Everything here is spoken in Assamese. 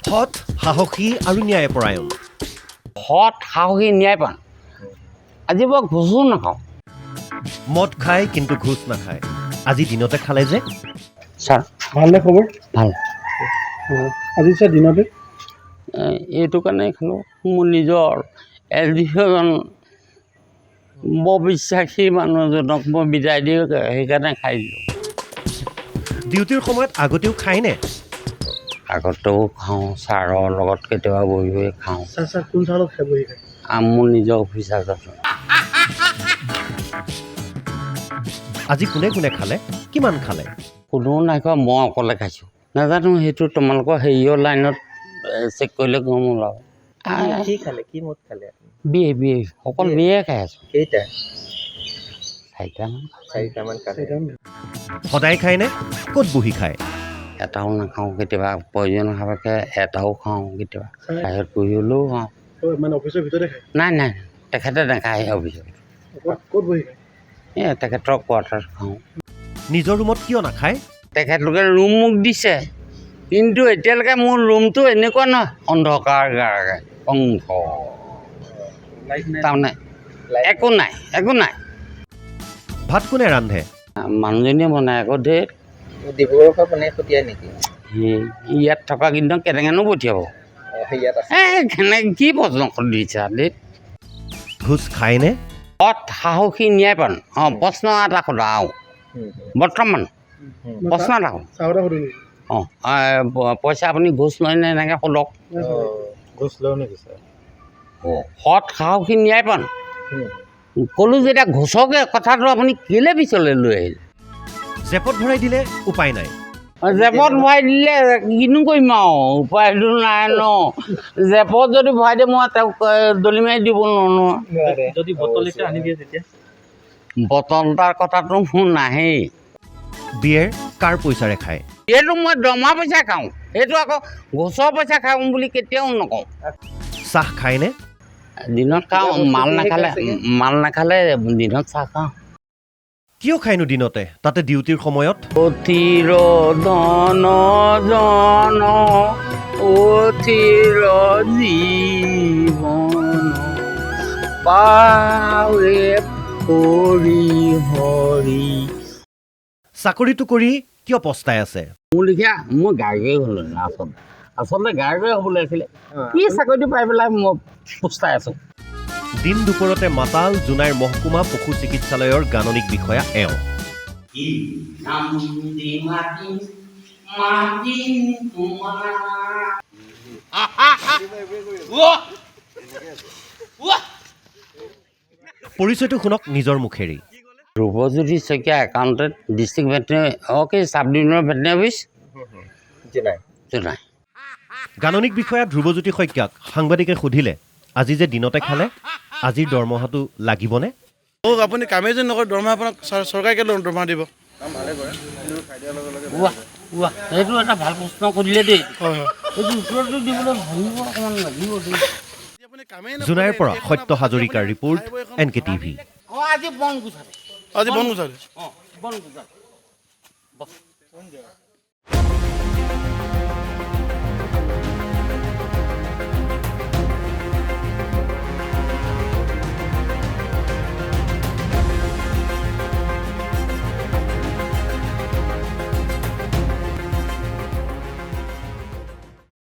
সৎ সাহসী আৰু ন্যায়পৰায়ণ সৎ সাহসী ন্যায়পৰায়ণ আজি মই ঘোষো নাখাওঁ মদ খায় কিন্তু ঘোষ নাখায় আজি দিনতে খালে যে ছাৰ ভালনে খবৰ ভাল আজি ছাৰ দিনতে এইটো কাৰণে খালোঁ মোৰ নিজৰ এজন বৰ বিশ্বাসী মানুহজনক মই বিদায় দি সেইকাৰণে খাই দিলোঁ ডিউটিৰ সময়ত আগতেও খায়নে আগতেও খাওঁ ছাৰৰ লগত কেতিয়াবা বহি বহি খাওঁ ছাৰ কোন ছাৰত খাই বহি খায় মোৰ নিজৰ অফিচাৰ আছোঁ আজি কোনে কোনে খালে কিমান খালে কোনেও নাই খোৱা মই অকলে খাইছোঁ নাজানো সেইটো তোমালোকৰ হেৰিয়ৰ লাইনত চেক কৰিলে গম ওলাব কি খালে কি মদ খালে বিয়ে অকল বিয়ে খাই আছোঁ কেইটা চাৰিটামান খালে সদায় খায়নে ক'ত বহি খায় এটাও নাখাওঁ কেতিয়াবা প্ৰয়োজন সাপেক্ষে এটাও খাওঁ কেতিয়াবা বাহিৰত বহি হ'লেও খাওঁ মানে অফিচৰ ভিতৰতে খায় নাই তেখেতে নাখায় অফিচত ক'ত বহি খায় তেখেতৰ কোৱাৰ্টাৰ খাওঁ নিজৰ ৰুমত কিয় নাখায় তেখেতলোকে ৰুম মোক দিছে কিন্তু এতিয়ালৈকে মোৰ ৰুমটো এনেকুৱা নহয় অন্ধকাৰ অংশ তাৰমানে একো নাই ভাত কোনে ৰান্ধে মানুহজনীয়ে বনায় আকৌ ধেৰ ডিব্ৰুগড়ৰ পৰা বনাই পঠিয়াই নেকি ইয়াত থকা কিন্তু কেনেকেনো পঠিয়াব ইয়াত আছে কেনেকৈ কি প্ৰশ্ন দিছা দেই ঘোষ খায়নে সৎ সাহসী ন্যায়পৰায়ণ প্ৰশ্ন এটা সোধাওঁ বৰ্তমান প্ৰশ্ন এটা চাহটা সুধো নেকি পইচা আপুনি ঘোষ লয় নে এনেকৈ সোধক ঘোষ লওঁ নেকি ছাৰ সৎ সাহসী ন্যায়পৰায়ণ ক'লোঁ যেতিয়া ঘোষকে কথাটো আপুনি কেলৈ পিছলৈ লৈ আহিল জেপত ভৰাই দিলে উপায় নাই জেপত ভৰাই দিলে কিনো কৰিম আৰু উপায়টো নাই ন জেপত যদি ভৰাই দিয়ে মই তেওঁক দলি মাৰি দিব নোৱাৰো যদি বটল এটা আনি দিয়ে তেতিয়া বটল এটাৰ কথাটো মোৰ নাহেই বিয়েৰ কাৰ পইচাৰে খায় এইটো মই দৰমহা পইচা খাওঁ সেইটো আকৌ ঘোষৰ পইচা খাওঁ বুলি কেতিয়াও নকওঁ চাহ খায়নে দিনত খাওঁ মাল নাখালে দিনত চাহ খাওঁ কিয় খায়নো দিনতে তাতে ডিউটিৰ সময়ত অথিৰ ধন জন অথিৰ জীৱন পাৱে হৰি হৰি চাকৰিটো কৰি কিয় পস্তাই আছে মোৰ লিখীয়া মই গায়কে হ'ল আচলতে গায়কে হ'বলৈ আছিলে কি চাকৰিটো পাই পেলাই মই পস্তাই আছোঁ দিন দুপৰতে মাতাল জোনাইৰ মহকুমা পশু চিকিৎসালয়ৰ গাণনিক বিষয়া এওঁ পৰিচয়টো শুনক নিজৰ মুখেৰে Dhrubajyoti Saikia accountant district veterinary sub ডিভিজনৰ ভেটেনেৰী অফিচ জোনাই গাণনিক বিষয়া ধ্ৰুৱজ্যোতি শইকীয়াক সাংবাদিকে সুধিলে আজি যে দিনতে খালে আজিৰ দৰমহাটো লাগিবনে আপুনি কামেই যে নকৰে দৰমহা আপোনাক চৰকাৰে কেলৈ দৰমহা দিব সেইটো এটা ভাল প্ৰশ্ন কৰিলে দেই হয় এইটো উত্তৰটো দিবলৈ ভাবিব অকণমান লাগিব দেই জোনাইৰ পৰা সত্য হাজৰিকাৰ ৰিপৰ্ট NKTV আজি বন গুচালে আজি বন গুচালে বন গুচালে